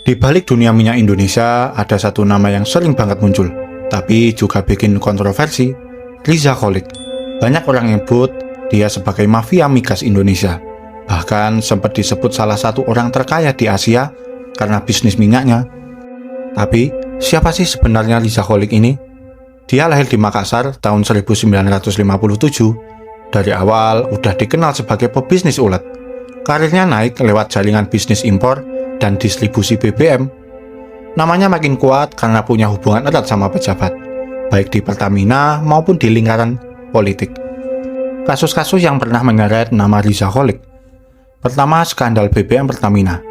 Di balik dunia minyak Indonesia, ada satu nama yang sering banget muncul, tapi juga bikin kontroversi, Riza Shahik. Banyak orang nyebut dia sebagai mafia migas Indonesia. Bahkan sempat disebut salah satu orang terkaya di Asia karena bisnis minyaknya. Tapi, siapa sih sebenarnya Riza Shahik ini? Dia lahir di Makassar tahun 1957. Dari awal udah dikenal sebagai pebisnis ulet. Karirnya naik lewat jaringan bisnis impor dan distribusi BBM. Namanya makin kuat karena punya hubungan erat sama pejabat, baik di Pertamina maupun di lingkaran politik. Kasus-kasus yang pernah menyeret nama Riza Shahik. Pertama, skandal BBM Pertamina.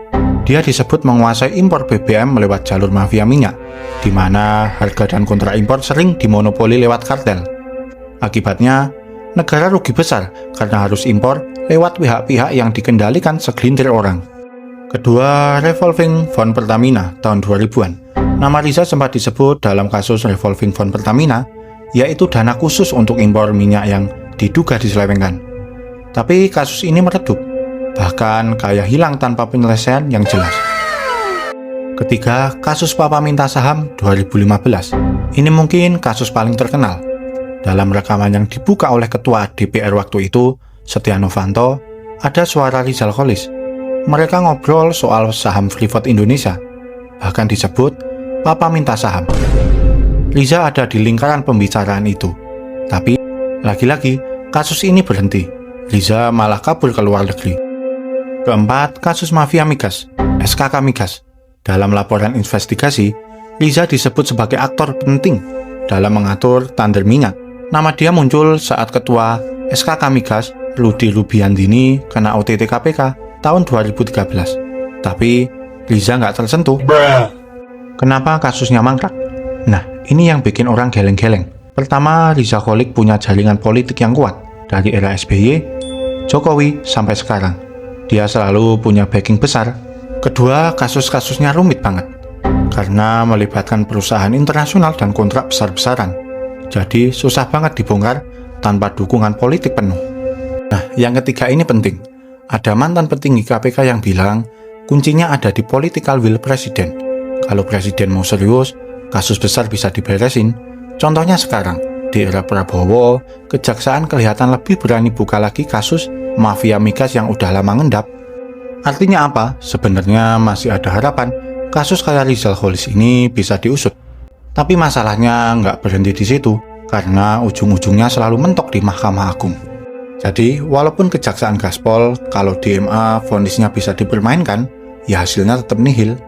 Dia disebut menguasai impor BBM lewat jalur mafia minyak, di mana harga dan kontrak impor sering dimonopoli lewat kartel. Akibatnya, negara rugi besar karena harus impor lewat pihak-pihak yang dikendalikan segelintir orang. Kedua, Revolving Fund Pertamina tahun 2000-an. Nama Riza sempat disebut dalam kasus Revolving Fund Pertamina, yaitu dana khusus untuk impor minyak yang diduga diselewengkan. Tapi kasus ini meredup, bahkan kayak hilang tanpa penyelesaian yang jelas. Ketiga, kasus Papa Minta Saham 2015. Ini mungkin kasus paling terkenal. Dalam rekaman yang dibuka oleh Ketua DPR waktu itu, Setia Novanto, ada suara Riza Shahik. Mereka ngobrol soal saham Freeport Indonesia, bahkan disebut Papa Minta Saham. Riza ada di lingkaran pembicaraan itu, tapi lagi-lagi kasus ini berhenti. Riza malah kabur ke luar negeri. Keempat, kasus mafia migas, SKK Migas. Dalam laporan investigasi, Riza disebut sebagai aktor penting dalam mengatur tender minyak. Nama dia muncul saat Ketua SKK Migas, Rudy Rubiandini, kena OTT KPK tahun 2013. Tapi Riza nggak tersentuh. Kenapa kasusnya mangkrak? Nah, ini yang bikin orang geleng-geleng. Pertama, Riza Shahik punya jaringan politik yang kuat dari era SBY, Jokowi, sampai sekarang. Dia selalu punya backing besar. Kedua, kasus-kasusnya rumit banget karena melibatkan perusahaan internasional dan kontrak besar-besaran. Jadi, susah banget dibongkar tanpa dukungan politik penuh. Nah, yang ketiga ini penting. Ada mantan petinggi KPK yang bilang kuncinya ada di political will presiden. Kalau presiden mau serius, kasus besar bisa diberesin. Contohnya sekarang, di era Prabowo, kejaksaan kelihatan lebih berani buka lagi kasus mafia migas yang udah lama ngendap. Artinya apa? Sebenarnya masih ada harapan kasus kayak Riza Shahik ini bisa diusut. Tapi masalahnya nggak berhenti di situ, karena ujung-ujungnya selalu mentok di Mahkamah Agung. Jadi, walaupun kejaksaan gaspol, kalau DMA vonisnya bisa dipermainkan, ya hasilnya tetap nihil.